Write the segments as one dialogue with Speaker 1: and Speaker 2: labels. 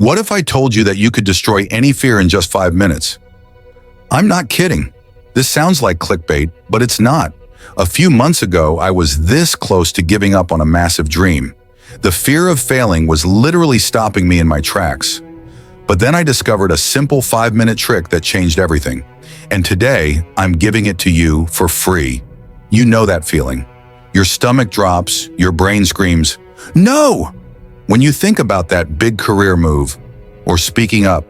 Speaker 1: What if I told you that you could destroy any fear in just 5 minutes? I'm not kidding. This sounds like clickbait, but it's not. A few months ago, I was this close to giving up on a massive dream. The fear of failing was literally stopping me in my tracks. But then I discovered a simple 5-minute trick that changed everything. And today, I'm giving it to you for free. You know that feeling. Your stomach drops, your brain screams, "No!" When you think about that big career move, or speaking up,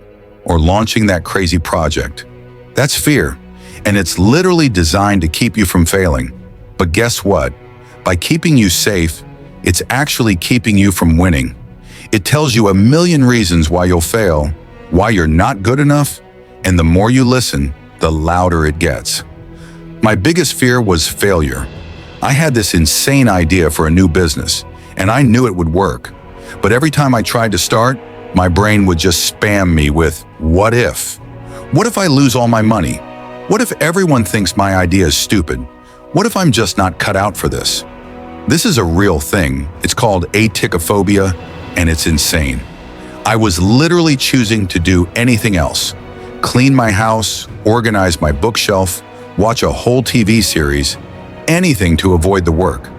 Speaker 1: or launching that crazy project, that's fear, and it's literally designed to keep you from failing. But guess what? By keeping you safe, it's actually keeping you from winning. It tells you a million reasons why you'll fail, why you're not good enough, and the more you listen, the louder it gets. My biggest fear was failure. I had this insane idea for a new business, and I knew it would work. But every time I tried to start, my brain would just spam me with, what if? What if I lose all my money? What if everyone thinks my idea is stupid? What if I'm just not cut out for this? This is a real thing. It's called Atychiphobia, and it's insane. I was literally choosing to do anything else. Clean my house, organize my bookshelf, watch a whole TV series, anything to avoid the work.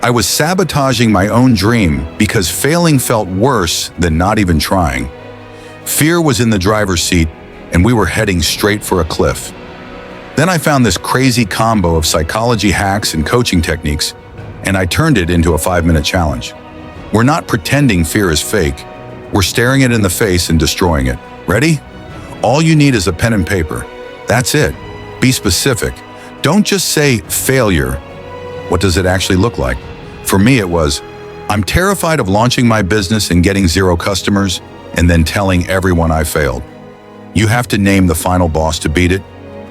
Speaker 1: I was sabotaging my own dream because failing felt worse than not even trying. Fear was in the driver's seat, and we were heading straight for a cliff. Then I found this crazy combo of psychology hacks and coaching techniques, and I turned it into a 5-minute challenge. We're not pretending fear is fake. We're staring it in the face and destroying it. Ready? All you need is a pen and paper. That's it. Be specific. Don't just say failure. What does it actually look like? For me, it was, I'm terrified of launching my business and getting 0 customers and then telling everyone I failed. You have to name the final boss to beat it.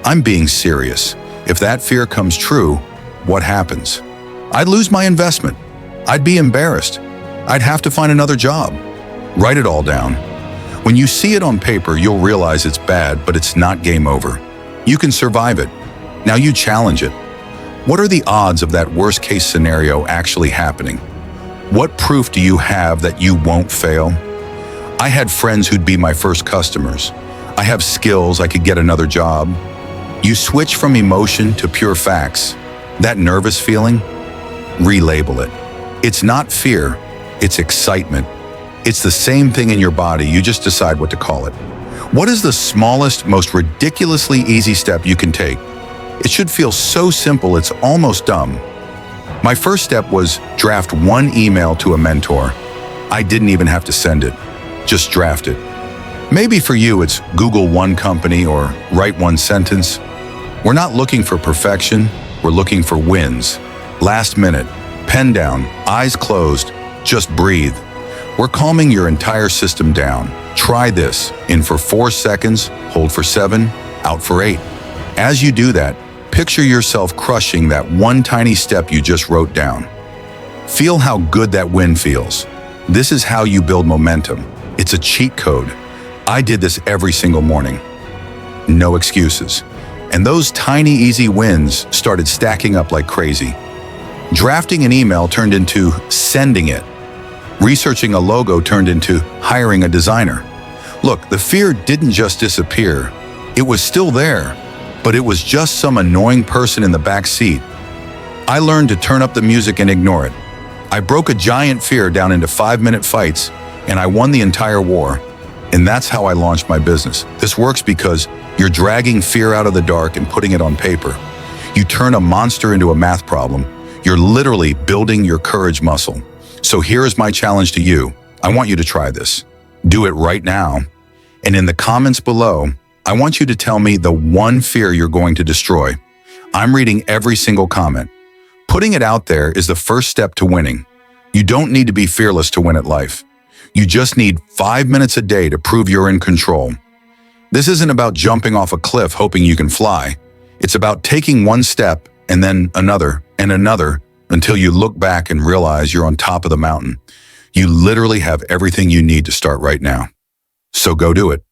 Speaker 1: I'm being serious. If that fear comes true, what happens? I'd lose my investment. I'd be embarrassed. I'd have to find another job. Write it all down. When you see it on paper, you'll realize it's bad, but it's not game over. You can survive it. Now you challenge it. What are the odds of that worst-case scenario actually happening? What proof do you have that you won't fail? I had friends who'd be my first customers. I have skills, I could get another job. You switch from emotion to pure facts. That nervous feeling? Relabel it. It's not fear, it's excitement. It's the same thing in your body, you just decide what to call it. What is the smallest, most ridiculously easy step you can take? It should feel so simple it's almost dumb. My first step was draft 1 email to a mentor. I didn't even have to send it, just draft it. Maybe for you it's Google 1 company or write 1 sentence. We're not looking for perfection, we're looking for wins. Last minute, pen down, eyes closed, just breathe. We're calming your entire system down. Try this. In for 4 seconds, hold for 7, out for 8. As you do that, picture yourself crushing that 1 tiny step you just wrote down. Feel how good that win feels. This is how you build momentum. It's a cheat code. I did this every single morning. No excuses. And those tiny, easy wins started stacking up like crazy. Drafting an email turned into sending it. Researching a logo turned into hiring a designer. Look, the fear didn't just disappear. It was still there, but it was just some annoying person in the back seat. I learned to turn up the music and ignore it. I broke a giant fear down into 5-minute fights, and I won the entire war. And that's how I launched my business. This works because you're dragging fear out of the dark and putting it on paper. You turn a monster into a math problem. You're literally building your courage muscle. So here is my challenge to you. I want you to try this. Do it right now. And in the comments below, I want you to tell me the 1 fear you're going to destroy. I'm reading every single comment. Putting it out there is the first step to winning. You don't need to be fearless to win at life. You just need 5 minutes a day to prove you're in control. This isn't about jumping off a cliff hoping you can fly. It's about taking 1 step and then another and another until you look back and realize you're on top of the mountain. You literally have everything you need to start right now. So go do it.